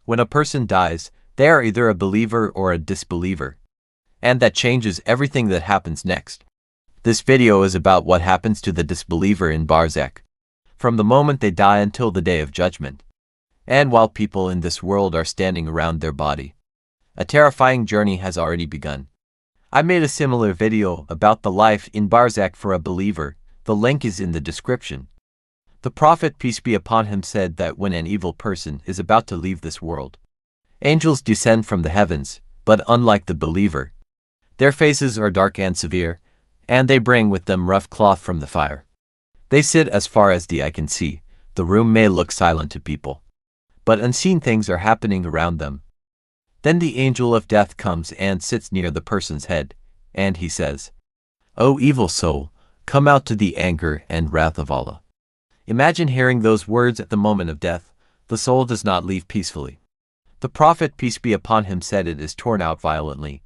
When a person dies, they are either a believer or a disbeliever. And that changes everything that happens next. This video is about what happens to the disbeliever in Barzakh, from the moment they die until the day of judgment. And while people in this world are standing around their body, a terrifying journey has already begun. I made a similar video about the life in Barzakh for a believer. The link is in the description. The Prophet, peace be upon him, said that when an evil person is about to leave this world, angels descend from the heavens, but unlike the believer, their faces are dark and severe, and they bring with them rough cloth from the fire. They sit as far as the eye can see. The room may look silent to people, but unseen things are happening around them. Then the angel of death comes and sits near the person's head, and he says, "O evil soul, come out to the anger and wrath of Allah." Imagine hearing those words at the moment of death. The soul does not leave peacefully. The Prophet, peace be upon him, said it is torn out violently,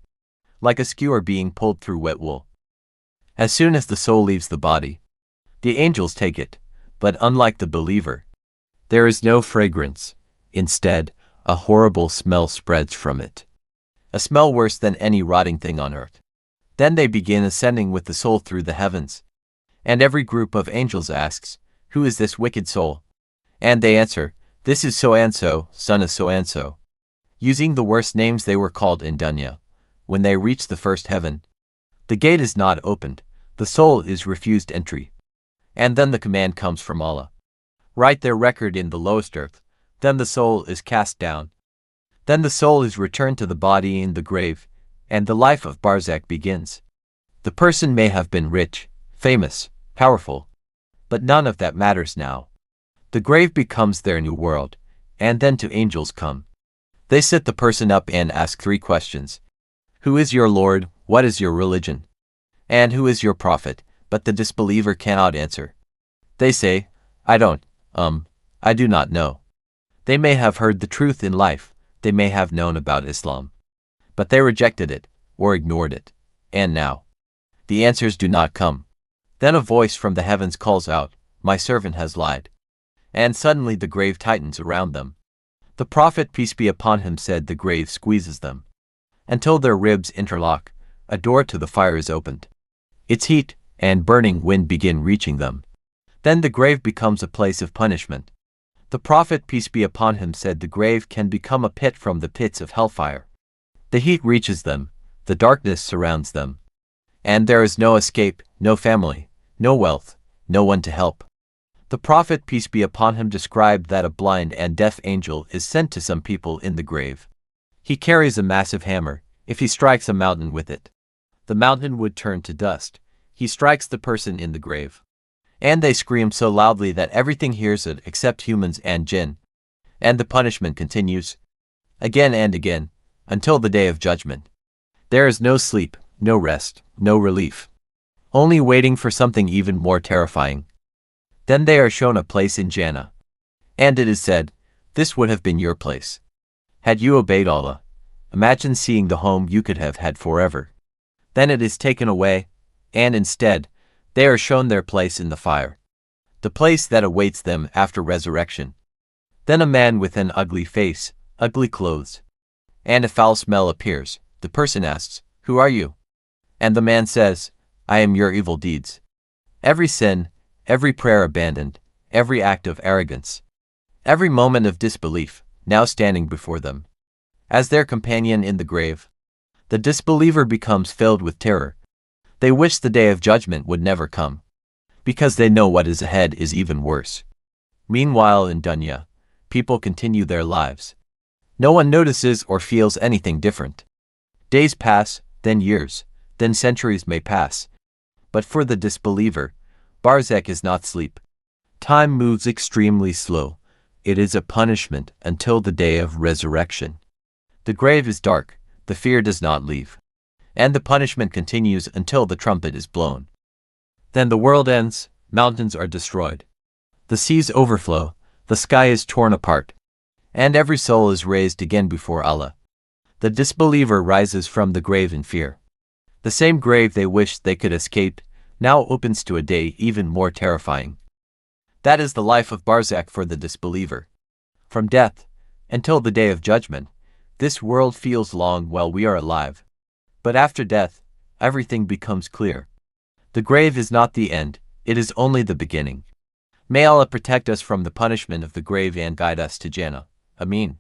like a skewer being pulled through wet wool. As soon as the soul leaves the body, the angels take it, but unlike the believer, there is no fragrance. Instead, a horrible smell spreads from it, a smell worse than any rotting thing on earth. Then they begin ascending with the soul through the heavens, and every group of angels asks, "Who is this wicked soul?" And they answer, "This is so-and-so, son of so-and-so," using the worst names they were called in dunya. When they reach the first heaven, the gate is not opened, the soul is refused entry. And then the command comes from Allah, "Write their record in the lowest earth." Then the soul is cast down. Then the soul is returned to the body in the grave, and the life of Barzakh begins. The person may have been rich, famous, powerful, but none of that matters now. The grave becomes their new world, and then two angels come. They sit the person up and ask three questions. "Who is your Lord? What is your religion? And who is your prophet?" But the disbeliever cannot answer. They say, I do not know." They may have heard the truth in life, they may have known about Islam, but they rejected it, or ignored it. And now, the answers do not come. Then a voice from the heavens calls out, "My servant has lied." And suddenly the grave tightens around them. The Prophet, peace be upon him, said the grave squeezes them until their ribs interlock. A door to the fire is opened. Its heat and burning wind begin reaching them. Then the grave becomes a place of punishment. The Prophet, peace be upon him, said the grave can become a pit from the pits of hellfire. The heat reaches them, the darkness surrounds them, and there is no escape, no family, no wealth, no one to help. The Prophet, peace be upon him, described that a blind and deaf angel is sent to some people in the grave. He carries a massive hammer. If he strikes a mountain with it, the mountain would turn to dust. He strikes the person in the grave, and they scream so loudly that everything hears it except humans and jinn. And the punishment continues, again and again, until the day of judgment. There is no sleep, no rest, no relief, only waiting for something even more terrifying. Then they are shown a place in Jannah, and it is said, "This would have been your place had you obeyed Allah." Imagine seeing the home you could have had forever. Then it is taken away, and instead, they are shown their place in the fire, the place that awaits them after resurrection. Then a man with an ugly face, ugly clothes, and a foul smell appears. The person asks, "Who are you?" And the man says, "I am your evil deeds. Every sin, every prayer abandoned, every act of arrogance, every moment of disbelief, now standing before them as their companion in the grave." The disbeliever becomes filled with terror. They wish the day of judgment would never come, because they know what is ahead is even worse. Meanwhile in dunya, people continue their lives. No one notices or feels anything different. Days pass, then years, then centuries may pass. But for the disbeliever, Barzakh is not sleep. Time moves extremely slow. It is a punishment until the day of resurrection. The grave is dark, the fear does not leave, and the punishment continues until the trumpet is blown. Then the world ends, mountains are destroyed, the seas overflow, the sky is torn apart, and every soul is raised again before Allah. The disbeliever rises from the grave in fear. The same grave they wished they could escape now opens to a day even more terrifying. That is the life of Barzakh for the disbeliever. From death, Until the day of judgment, this world feels long while we are alive. But after death, everything becomes clear. The grave is not the end, it is only the beginning. May Allah protect us from the punishment of the grave and guide us to Jannah. Ameen.